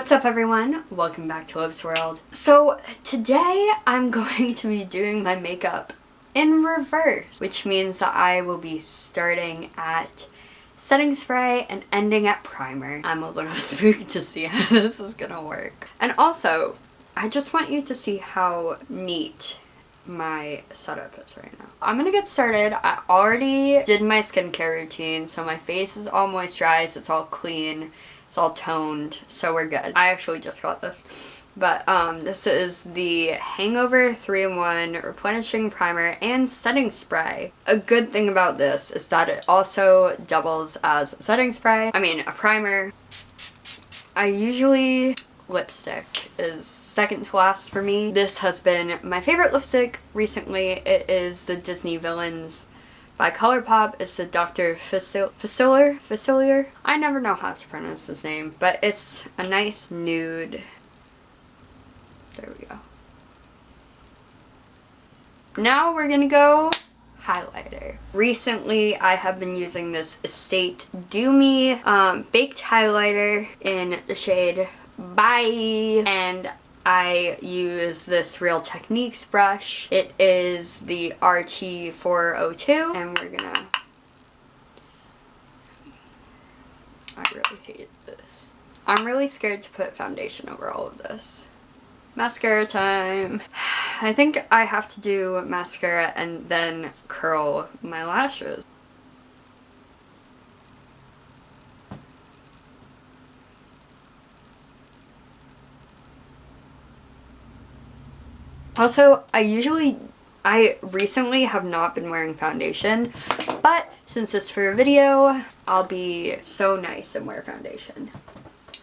What's up everyone? Welcome back to Love's World. So today I'm going to be doing my makeup in reverse, which means that I will be starting at setting spray and ending at primer. I'm a little spooked to see how this is gonna work. And also, I just want you to see how neat my setup is right now. I'm gonna get started. I already did my skincare routine, so my face is all moisturized, it's all clean. It's all toned, so we're good. I actually just got this. But this is the Hangover 3-in-1 Replenishing Primer and Setting Spray. A good thing about this is that it also doubles as a setting spray. I mean, a primer. Lipstick is second to last for me. This has been my favorite lipstick recently. It is the Disney Villains by ColourPop. It's the Dr. Facilier. I never know how to pronounce his name, but it's a nice nude. There we go. Now we're gonna go highlighter. Recently, I have been using this Estate Do Me baked highlighter in the shade Bye, and I use this Real Techniques brush. It is the RT402, and we're gonna... I really hate this. I'm really scared to put foundation over all of this. Mascara time. I think I have to do mascara and then curl my lashes. Also, I recently have not been wearing foundation, but since it's for a video, I'll be so nice and wear foundation.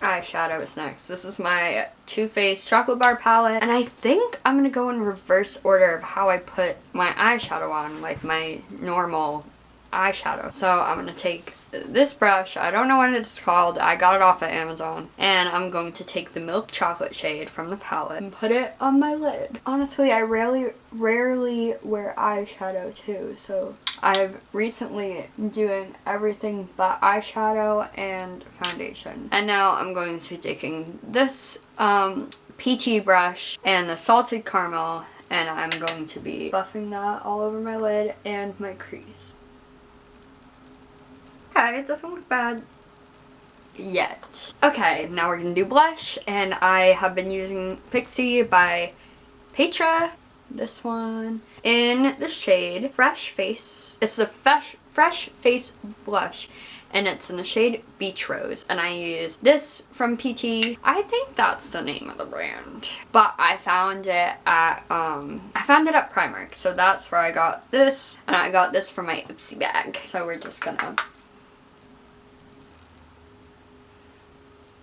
Eyeshadow is next. This is my Too Faced Chocolate Bar palette, and I think I'm gonna go in reverse order of how I put my eyeshadow on, like my normal eyeshadow. So I'm gonna take this brush, I don't know what it's called, I got it off of Amazon, and I'm going to take the Milk Chocolate shade from the palette and put it on my lid. Honestly, I rarely wear eyeshadow too, so I've recently been doing everything but eyeshadow and foundation. And now I'm going to be taking this PT brush and the Salted Caramel, and I'm going to be buffing that all over my lid and my crease. Okay, it doesn't look bad yet. Okay, now we're gonna do blush, and I have been using Pixie by Petra, this one, in the shade Fresh Face. It's a Fresh Face blush, and it's in the shade Beach Rose, and I use this from PT. I think that's the name of the brand, but I found it at Primark, so that's where I got this, and I got this from my Ipsy bag. So we're just gonna...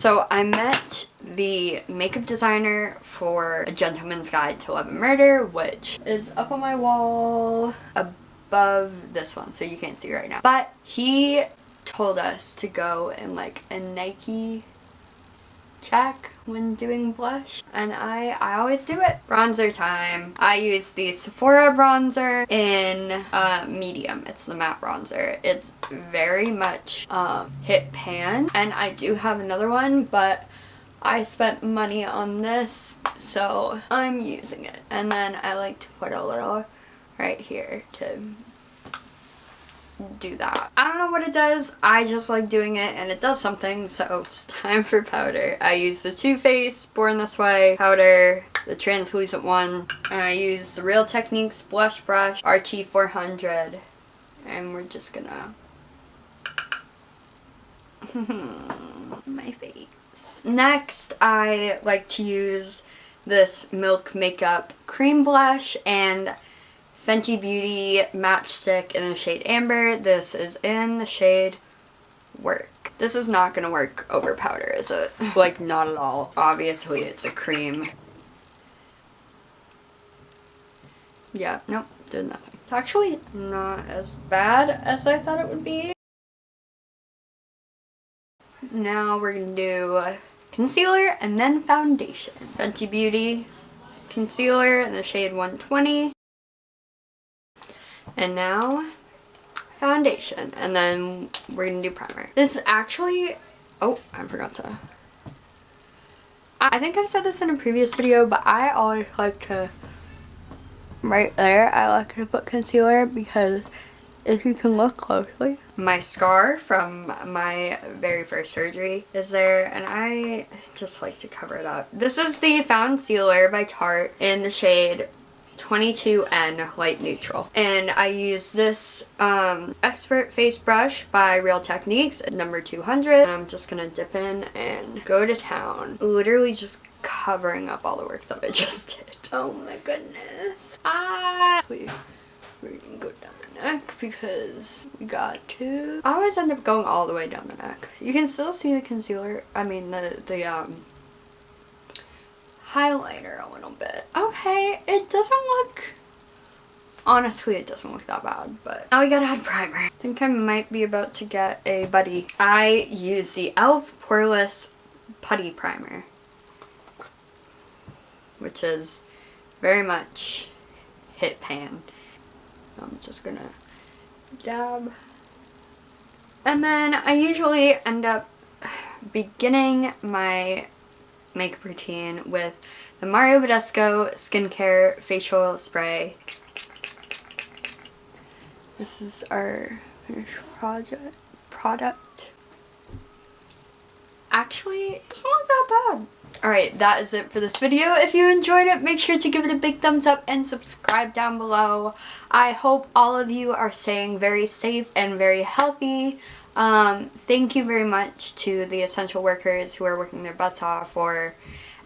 So I met the makeup designer for A Gentleman's Guide to Love and Murder, which is up on my wall above this one, so you can't see right now. But he told us to go in like a Nike check when doing blush, and I always do it. Bronzer time. I use the Sephora bronzer in medium. It's the matte bronzer. It's very much hit pan, and I do have another one, but I spent money on this, so I'm using it. And then I like to put a little right here to do that. I don't know what it does, I just like doing it and it does something, so it's time for powder. I use the Too Faced Born This Way powder, the translucent one, and I use the Real Techniques blush brush, RT400, and we're just gonna... my face. Next, I like to use this Milk Makeup cream blush and Fenty Beauty Matchstick in the shade Amber. This is in the shade Work. This is not gonna work over powder, is it? Like, not at all. Obviously, it's a cream. Yeah, nope, did nothing. It's actually not as bad as I thought it would be. Now we're gonna do concealer and then foundation. Fenty Beauty concealer in the shade 120. And now foundation, and then we're gonna do primer. This is actually, oh, I forgot to I think I've said this in a previous video, but I always like to, right there, I like to put concealer because if you can look closely, my scar from my very first surgery is there, and I just like to cover it up. This is the Found Sealer by Tarte in the shade 22N Light Neutral, and I use this Expert Face Brush by Real Techniques number 200, and I'm just gonna dip in and go to town, literally just covering up all the work that I just did. Oh my goodness. We're gonna go down the neck because we got to. I always end up going all the way down the neck. You can still see the concealer, I mean the highlighter a little bit. Okay, it doesn't look, honestly it doesn't look that bad, but now we gotta add primer. I think I might be about to get a buddy. I use the e.l.f. Poreless Putty Primer, which is very much hit pan. I'm just gonna dab. And then I usually end up beginning my makeup routine with the Mario Badescu Skincare Facial Spray. This is our finished product. Actually, it's not that bad. Alright, that is it for this video. If you enjoyed it, make sure to give it a big thumbs up and subscribe down below. I hope all of you are staying very safe and very healthy. Thank you very much to the essential workers who are working their butts off, or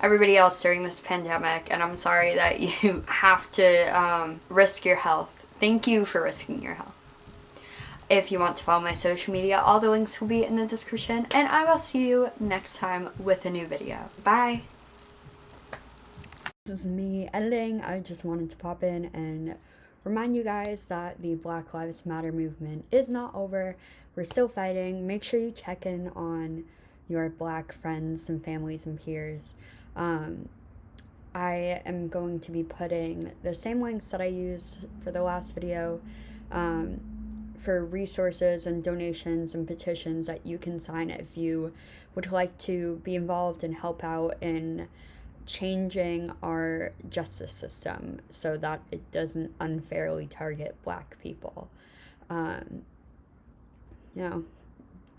everybody else during this pandemic, and I'm sorry that you have to risk your health. Thank you for risking your health. If you want to follow my social media, all the links will be in the description, and I will see you next time with a new video. Bye! This is me editing. I just wanted to pop in and remind you guys that the Black Lives Matter movement is not over. We're still fighting. Make sure you check in on your Black friends and families and peers. I am going to be putting the same links that I used for the last video for resources and donations and petitions that you can sign if you would like to be involved and help out in changing our justice system so that it doesn't unfairly target Black people. Defund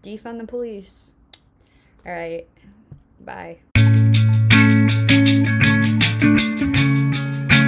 the police. Alright, bye.